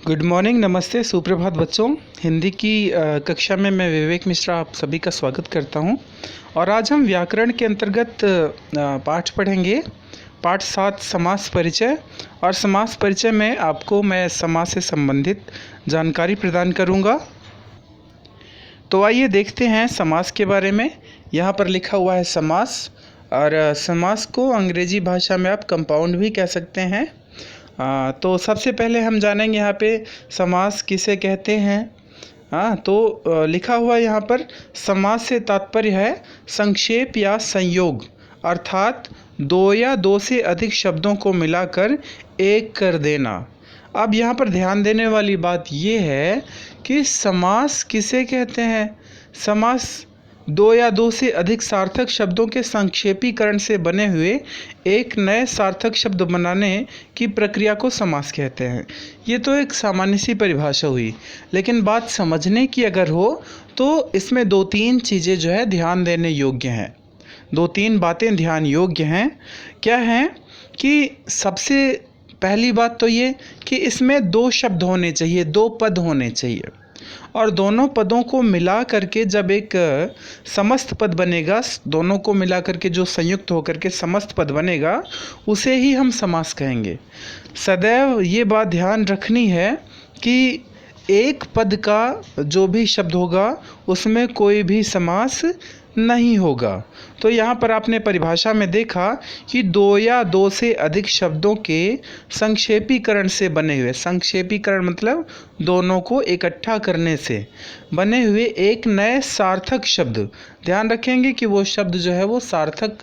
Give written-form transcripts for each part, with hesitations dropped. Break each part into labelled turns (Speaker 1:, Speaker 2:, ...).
Speaker 1: Good morning, नमस्ते, सुप्रभात बच्चों। हिंदी की कक्षा में मैं विवेक मिश्रा आप सभी का स्वागत करता हूं। और आज हम व्याकरण के अंतर्गत पाठ पढ़ेंगे। पाठ 7 समास परिचय। और समास परिचय में आपको मैं समास से संबंधित जानकारी प्रदान करूंगा। तो आइए देखते हैं समास के बारे में। यहाँ पर लिखा हुआ है समास, और समास को अंग्रेजी भाषा में आप कंपाउंड भी कह सकते हैं। तो सबसे पहले हम जानेंगे यहाँ पे समास किसे कहते हैं। तो लिखा हुआ यहाँ पर समास से तात्पर्य है संक्षेप या संयोग, अर्थात दो या दो से अधिक शब्दों को मिलाकर एक कर देना। अब यहाँ पर ध्यान देने वाली बात ये है कि समास किसे कहते हैं। समास दो या दो से अधिक सार्थक शब्दों के संक्षेपीकरण से बने हुए एक नए सार्थक शब्द बनाने की प्रक्रिया को समास कहते हैं। ये तो एक सामान्य सी परिभाषा हुई, लेकिन बात समझने की अगर हो तो इसमें दो तीन चीज़ें जो है ध्यान देने योग्य हैं। दो तीन बातें ध्यान योग्य हैं। क्या हैं कि सबसे पहली बात तो ये कि इसमें दो शब्द होने चाहिए, दो पद होने चाहिए, और दोनों पदों को मिला करके जब एक समस्त पद बनेगा, दोनों को मिला करके जो संयुक्त होकर के समस्त पद बनेगा, उसे ही हम समास कहेंगे। सदैव ये बात ध्यान रखनी है कि एक पद का जो भी शब्द होगा उसमें कोई भी समास नहीं होगा। तो यहाँ पर आपने परिभाषा में देखा कि दो या दो से अधिक शब्दों के संक्षेपीकरण से बने हुए, संक्षेपीकरण मतलब दोनों को इकट्ठा करने से बने हुए एक नए सार्थक शब्द। ध्यान रखेंगे कि वो शब्द जो है वो सार्थक,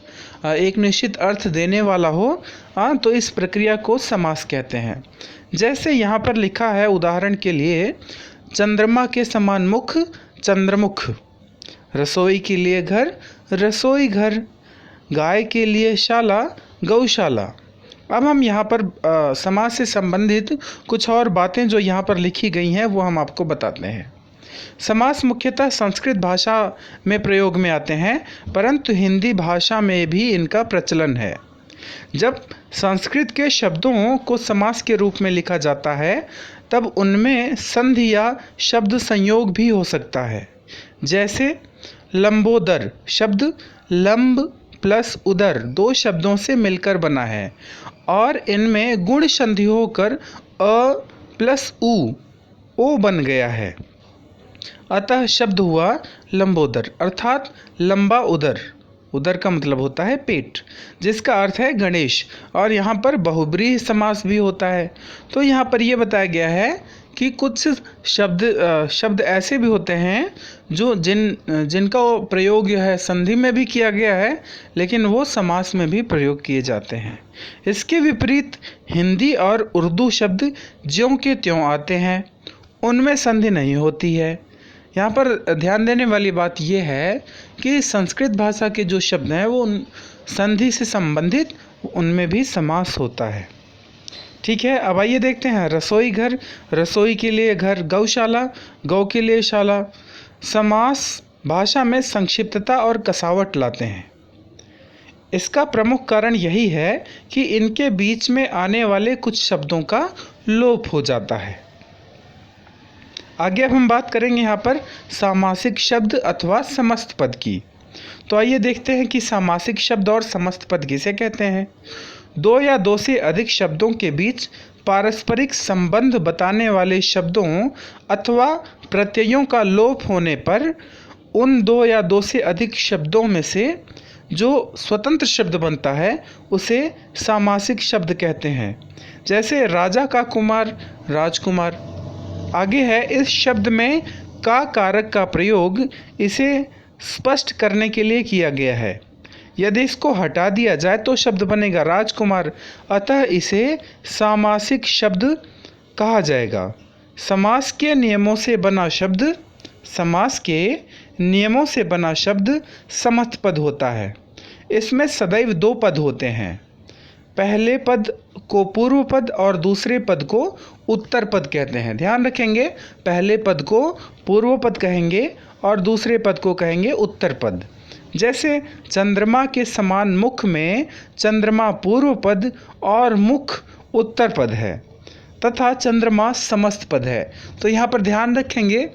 Speaker 1: एक निश्चित अर्थ देने वाला हो। तो इस प्रक्रिया को समास कहते हैं। जैसे यहाँ पर लिखा है उदाहरण के लिए, चंद्रमा के समान मुख चंद्रमुख, रसोई के लिए घर रसोई घर, गाय के लिए शाला गौशाला। अब हम यहाँ पर समास से संबंधित कुछ और बातें जो यहाँ पर लिखी गई हैं वो हम आपको बताते हैं। समास मुख्यतः संस्कृत भाषा में प्रयोग में आते हैं, परंतु हिंदी भाषा में भी इनका प्रचलन है। जब संस्कृत के शब्दों को समास के रूप में लिखा जाता है तब उनमें संधि या शब्द संयोग भी हो सकता है। जैसे लंबोदर शब्द लंब प्लस उदर दो शब्दों से मिलकर बना है, और इनमें गुण संधि होकर अ प्लस उ ओ बन गया है। अतः शब्द हुआ लंबोदर, अर्थात लंबा उदर। उदर का मतलब होता है पेट, जिसका अर्थ है गणेश। और यहाँ पर बहुब्रीहि समास भी होता है। तो यहाँ पर यह बताया गया है कि कुछ शब्द ऐसे भी होते हैं जो जिनका प्रयोग है संधि में भी किया गया है, लेकिन वो समास में भी प्रयोग किए जाते हैं। इसके विपरीत हिंदी और उर्दू शब्द ज्यों के त्यों आते हैं, उनमें संधि नहीं होती है। यहाँ पर ध्यान देने वाली बात यह है कि संस्कृत भाषा के जो शब्द हैं वो संधि से संबंधित, उनमें भी समास होता है। ठीक है, अब आइए देखते हैं रसोई घर रसोई के लिए घर, गौशाला गौ के लिए शाला। समास भाषा में संक्षिप्तता और कसावट लाते हैं। इसका प्रमुख कारण यही है कि इनके बीच में आने वाले कुछ शब्दों का लोप हो जाता है। आगे अब हम बात करेंगे यहाँ पर सामासिक शब्द अथवा समस्त पद की। तो आइए देखते हैं कि सामासिक शब्द और समस्त पद किसे कहते हैं। दो या दो से अधिक शब्दों के बीच पारस्परिक संबंध बताने वाले शब्दों अथवा प्रत्ययों का लोप होने पर उन दो या दो से अधिक शब्दों में से जो स्वतंत्र शब्द बनता है उसे सामासिक शब्द कहते हैं। जैसे राजा का कुमार राजकुमार। आगे है, इस शब्द में का कारक का प्रयोग इसे स्पष्ट करने के लिए किया गया है। यदि इसको हटा दिया जाए तो शब्द बनेगा राजकुमार, अतः इसे सामासिक शब्द कहा जाएगा। समास के नियमों से बना शब्द समस्त पद होता है। इसमें सदैव दो पद होते हैं। पहले पद को पूर्व पद और दूसरे पद को उत्तर पद कहते हैं। ध्यान रखेंगे, पहले पद को पूर्व पद कहेंगे और दूसरे पद को कहेंगे उत्तर पद। जैसे चंद्रमा के समान मुख में चंद्रमा पूर्व पद और मुख उत्तर पद है। तथा चंद्रमा समस्त पद है। तो यहाँ पर ध्यान रखेंगे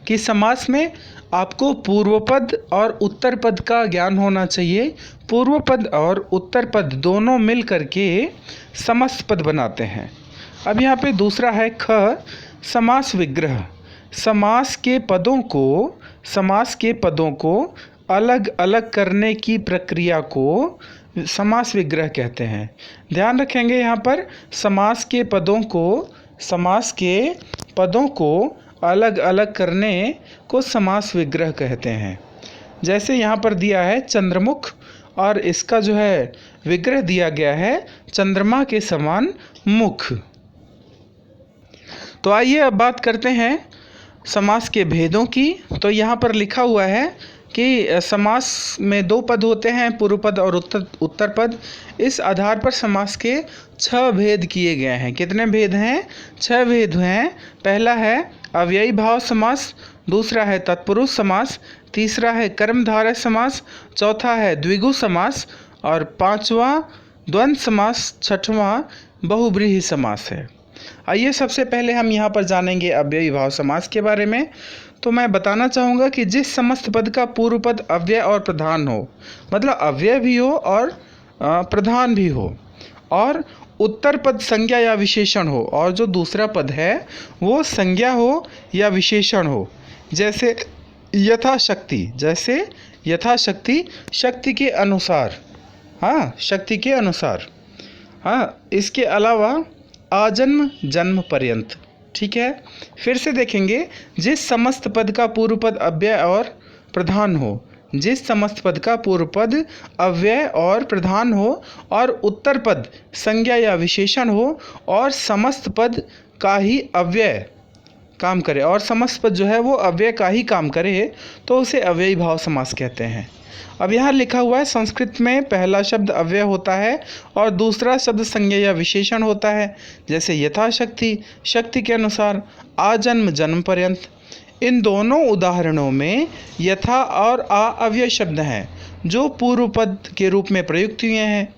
Speaker 1: कि समास में आपको पूर्व पद और उत्तर पद का ज्ञान होना चाहिए। पूर्व पद और उत्तर पद दोनों मिल करके समस्त पद बनाते हैं। अब यहाँ पे दूसरा है ख, समास विग्रह। समास के पदों को अलग अलग करने की प्रक्रिया को समास विग्रह कहते हैं। ध्यान रखेंगे यहाँ पर समास के पदों को अलग अलग करने को समास विग्रह कहते हैं। जैसे यहाँ पर दिया है चंद्रमुख और इसका जो है विग्रह दिया गया है चंद्रमा के समान मुख। तो आइए अब बात करते हैं समास के भेदों की। तो यहाँ पर लिखा हुआ है कि समास में 2 पद होते हैं, पूर्व पद और उत्तर पद। इस आधार पर समास के 6 भेद किए गए हैं। कितने भेद हैं? 6 भेद हैं। पहला है अव्ययी भाव समास, दूसरा है तत्पुरुष समास, तीसरा है कर्मधारय समास, चौथा है द्विगु समास और 5वां द्वंद्व समास, 6वां बहुब्रीहि समास है। आइए सबसे पहले हम यहाँ पर जानेंगे अव्ययी भाव समास के बारे में। तो मैं बताना चाहूँगा कि जिस समस्त पद का पूर्व पद अव्यय और प्रधान हो, मतलब अव्यय भी हो और प्रधान भी हो, और उत्तर पद संज्ञा या विशेषण हो, और जो दूसरा पद है वो संज्ञा हो या विशेषण हो। जैसे यथाशक्ति, शक्ति के अनुसार, शक्ति के अनुसार। इसके अलावा आजन्म जन्म पर्यंत। ठीक है, फिर से देखेंगे, जिस समस्त पद का पूर्व पद अव्यय और प्रधान हो, जिस समस्त पद का पूर्व पद अव्यय और प्रधान हो और उत्तर पद संज्ञा या विशेषण हो और समस्त पद का ही अव्यय काम करे, और समस्त पद जो है वो अव्यय का ही काम करे, तो उसे अव्ययी भाव समास कहते हैं। अब यहाँ लिखा हुआ है संस्कृत में पहला शब्द अव्यय होता है और दूसरा शब्द संज्ञा या विशेषण होता है। जैसे यथाशक्ति, शक्ति के अनुसार, आजन्म जन्म पर्यंत। इन दोनों उदाहरणों में यथा और आ अव्यय शब्द हैं जो पूर्व पद के रूप में प्रयुक्त हुए हैं।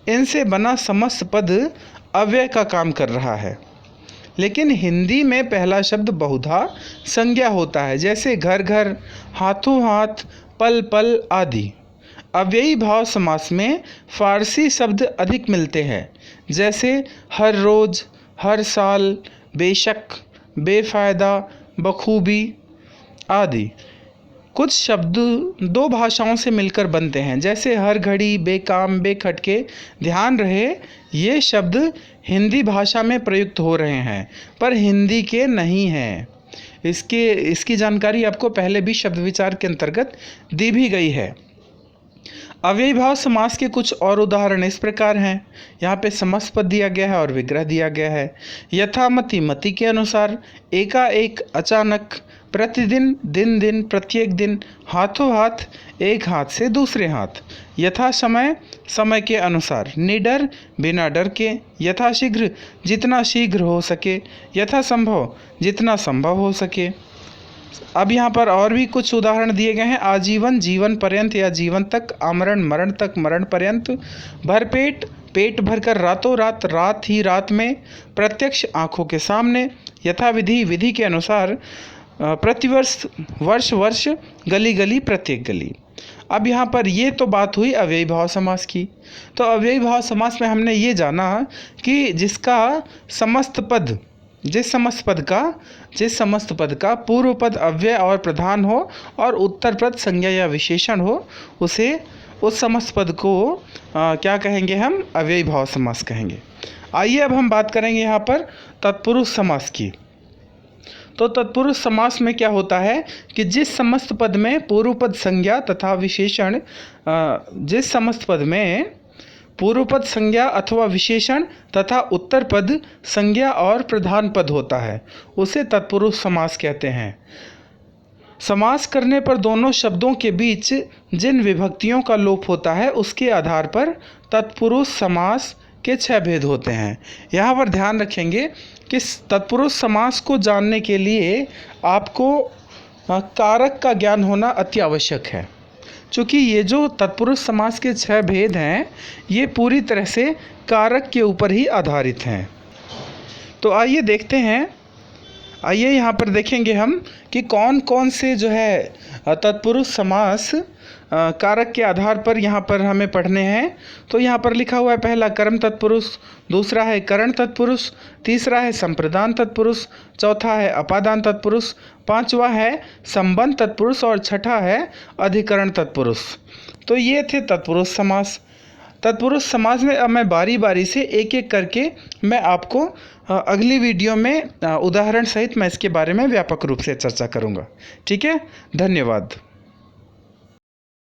Speaker 1: इनसे बना समस्त पद अव्यय का काम कर रहा है। लेकिन हिंदी में पहला शब्द बहुधा संज्ञा होता है, जैसे घर घर, हाथों हाथ, पल पल आदि। अव्ययी भाव समास में फारसी शब्द अधिक मिलते हैं, जैसे हर रोज़, हर साल, बेशक, बेफायदा, बखूबी आदि। कुछ शब्द 2 भाषाओं से मिलकर बनते हैं, जैसे हर घड़ी, बेकाम, बेखटके। ध्यान रहे ये शब्द हिंदी भाषा में प्रयुक्त हो रहे हैं पर हिंदी के नहीं हैं। इसकी जानकारी आपको पहले भी शब्द विचार के अंतर्गत दी भी गई है। अव्ययी भाव समास के कुछ और उदाहरण इस प्रकार हैं। यहाँ पे समस्त पद दिया गया है और विग्रह दिया गया है। यथामति, मति के अनुसार, एकाएक, अचानक, प्रतिदिन, दिन दिन, प्रत्येक दिन, हाथों हाथ, एक हाथ से दूसरे हाथ। यथा समय, समय के अनुसार, निडर, बिना डर के, यथाशीघ्र, जितना शीघ्र हो सके, यथा संभव, जितना संभव हो सके। अब यहाँ पर और भी कुछ उदाहरण दिए गए हैं। आजीवन, जीवन पर्यंत या जीवन तक, आमरण, मरण तक, मरण पर्यंत। भरपेट, पेट भरकर, रातों रात, रात ही रात में, प्रत्यक्ष, आँखों के सामने, यथाविधि, विधि के अनुसार, प्रतिवर्ष, वर्ष वर्ष, गली गली, प्रत्येक गली। अब यहाँ पर ये तो बात हुई अव्ययी भाव समास की। तो अव्ययी भाव समास में हमने ये जाना कि जिस समस्त पद का पूर्व पद अव्यय और प्रधान हो और उत्तर पद संज्ञा या विशेषण हो, उस समस्त पद को क्या कहेंगे हम? अव्ययी भाव समास कहेंगे। आइए अब हम बात करेंगे यहाँ पर तत्पुरुष समास की। तो तत्पुरुष समास में क्या होता है कि जिस समस्त पद में पूर्व पद संज्ञा तथा विशेषण, जिस समस्त पद में पूर्व पद संज्ञा अथवा विशेषण तथा उत्तर पद संज्ञा और प्रधान पद होता है, उसे तत्पुरुष समास कहते हैं। समास करने पर दोनों शब्दों के बीच जिन विभक्तियों का लोप होता है उसके आधार पर तत्पुरुष समास के 6 भेद होते हैं। यहाँ पर ध्यान रखेंगे कि तत्पुरुष समास को जानने के लिए आपको कारक का ज्ञान होना अति आवश्यक है, क्योंकि ये जो तत्पुरुष समास के 6 भेद हैं ये पूरी तरह से कारक के ऊपर ही आधारित हैं। तो आइए देखते हैं, आइए यहाँ पर देखेंगे हम कि कौन कौन से जो है तत्पुरुष समास कारक के आधार पर यहाँ पर हमें पढ़ने हैं। तो यहाँ पर लिखा हुआ है, पहला कर्म तत्पुरुष, दूसरा है करण तत्पुरुष, तीसरा है संप्रदान तत्पुरुष, चौथा है अपादान तत्पुरुष, पांचवा है संबंध तत्पुरुष और छठा है अधिकरण तत्पुरुष। तो ये थे तत्पुरुष समास। तत्पुरुष समास में अब मैं बारी बारी से एक एक करके मैं आपको अगली वीडियो में उदाहरण सहित मैं इसके बारे में व्यापक रूप से चर्चा करूँगा। ठीक है, धन्यवाद।